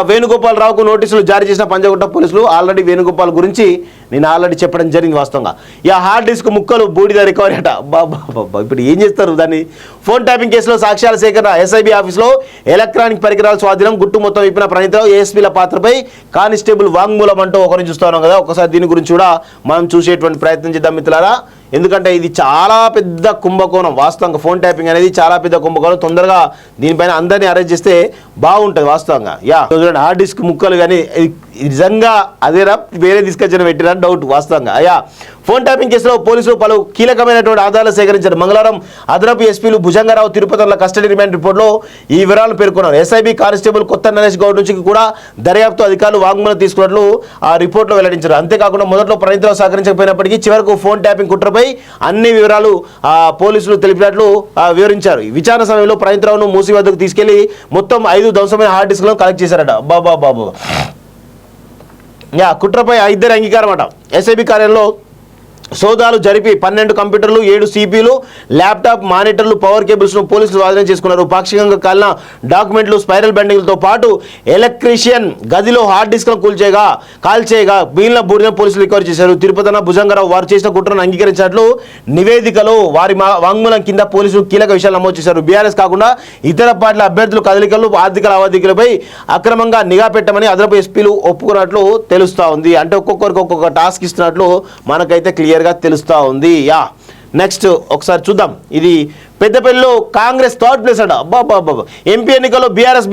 వేణుగోపాల్ రావుకు నోటీసులు జారీ చేసిన పంజగుట్ట పోలీసులు. ఆల్రెడీ వేణుగోపాల్ గురించి నేను ఆల్రెడీ చెప్పడం జరిగింది వాస్తవంగా. హార్డ్ డిస్క్ ముక్కలు బూడిద రికవరీ అట. బాబా ఇప్పుడు ఏం చేస్తారు దాన్ని? ఫోన్ ట్యాపింగ్ కేసులో సాక్ష్యాల సేకరణ. ఎస్ఐబి ఆఫీసులో ఎలక్ట్రానిక్ పరికరాల స్వాధీనం. గుట్టు మొత్తం విప్పిన ప్రణీతరావు. ఏఎస్పీల పాత్రపై కానిస్టేబుల్ వాంగ్మూలం అంటూ ఒకరిని చూస్తున్నాం కదా. ఒకసారి దీని గురించి కూడా మనం చూసేటువంటి ప్రయత్నం చేద్దాం మిత్రులారా. ఎందుకంటే ఇది చాలా పెద్ద కుంభకోణం వాస్తవంగా. ఫోన్ ట్యాపింగ్ అనేది చాలా పెద్ద కుంభకోణం. తొందరగా దీనిపైన అందరినీ అరెస్ట్ చేస్తే బాగుంటుంది వాస్తవంగా. చూడండి, హార్డ్ డిస్క్ ముక్కలు కానీ నిజంగా అదేరా వేరే తీసుకొచ్చిన పెట్టినా డౌట్ వాస్తవంగా. ఫోన్ ట్యాపింగ్ కేసులో పోలీసులు పలు కీలకమైనటువంటి ఆధారాలు సేకరించారు. మంగళవారం అదనపు ఎస్పీలు భుజంగరావు, తిరుపతిల కస్టడీ రిమాండ్ రిపోర్టులో ఈ వివరాలు పేర్కొన్నారు. ఎస్ఐబి కానిస్టేబుల్ కొత్త నరేష్ గౌడ్ నుంచి కూడా దర్యాప్తు అధికారులు వాంగ్మూలం తీసుకున్నట్లు ఆ రిపోర్టులో వెల్లడించారు. అంతేకాకుండా మొదట్లో ప్రణీతరావు సహకరించకపోయినప్పటికీ చివరకు ఫోన్ ట్యాపింగ్ కుట్రపై అన్ని వివరాలు పోలీసులు తెలిపినట్లు వివరించారు. విచారణ సమయంలో ప్రణీతరావును మూసి వద్దకు తీసుకెళ్లి మొత్తం 5 ధ్వంసమైన హార్డ్ డిస్క్లను కలెక్ట్ చేశారట. బాబా కుట్రపై 2 అంగీకారం అట. ఎస్ఐబి కార్యాలయంలో సోదాలు జరిపి 12 కంప్యూటర్లు, 7 సిపిలు, ల్యాప్టాప్, మానిటర్లు, పవర్ కేబుల్స్ను పోలీసులు స్వాధీనం చేసుకున్నారు. పాక్షికంగా కాలిన డాక్యుమెంట్లు, స్పైరల్ బెండింగ్లతో పాటు ఎలక్ట్రీషియన్ గదిలో హార్డ్ డిస్క్లను కాల్చేయగా మిగిలిన బూడిద పోలీసులు రికవర్ చేశారు. తిరుపతిన భుజంగరావు వారు చేసిన కుట్రను అంగీకరించినట్లు నివేదికలో వారి వాంగ్మూలం కింద పోలీసులు కీలక విషయాలు నమోదు చేశారు. బీఆర్ఎస్ కాకుండా ఇతర పార్టీల అభ్యర్థుల కదలికలు, ఆర్థిక లావాదేవీలపై అక్రమంగా నిఘా పెట్టమని అదనపు ఎస్పీలు ఒప్పుకున్నట్లు తెలుస్తా ఉంది. అంటే ఒక్కొక్కరికి ఒక్కొక్క టాస్క్ ఇస్తున్నట్లు మనకైతే క్లియర్ తెలుస్తా ఉంది. నెక్స్ట్ ఒకసారి చూద్దాం. ఇది పెద్దపల్లిలో కాంగ్రెస్ థర్డ్ ప్లేస్ అట. ఎంపీ ఎన్నికల్లో బీఆర్ఎస్